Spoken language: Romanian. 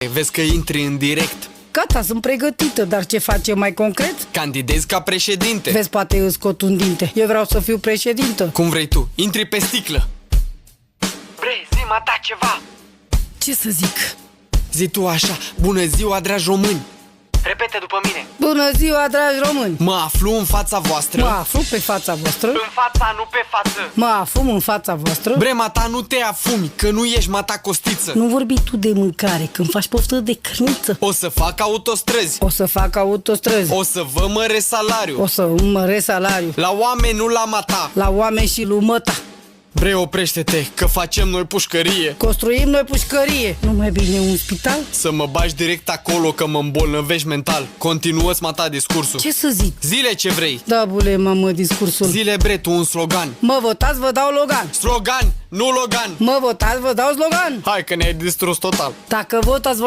Vezi că intri în direct. Gata, sunt pregătită, dar ce facem mai concret? Candidezi ca președinte. Vezi, poate îți scot un dinte. Eu vreau să fiu președintă. Cum vrei tu, intri pe sticlă. Vrei, zi-mă ta ceva. Ce să zic? Zi tu așa, bună ziua, dragi români. Repete după mine. Bună ziua, dragi români! Mă aflu în fața voastră. Mă aflu pe fața voastră. În fața, nu pe față. Mă afum în fața voastră. Brema ta nu te afumi, că nu ești mata costiță. Nu vorbi tu de mâncare când faci poftă de cărniță. O să fac autostrăzi. O să fac autostrăzi. O să vă măresc salariu. O să îmi măresc salariul. La oameni, nu la mata. La oameni și lui măta. Bre, oprește-te, că facem noi pușcărie. Construim noi pușcărie. Nu mai bine un spital? Să mă bagi direct acolo, că mă îmbolnăvești mental. Continuă-ți mata discursul. Ce să zic? Zile ce vrei. Da, bule, mamă, discursul. Zile, bre, tu un slogan. Mă votați, vă dau Logan. Slogan, nu Logan. Mă votați, vă dau slogan. Hai că ne-ai distrus total. Dacă votați, voi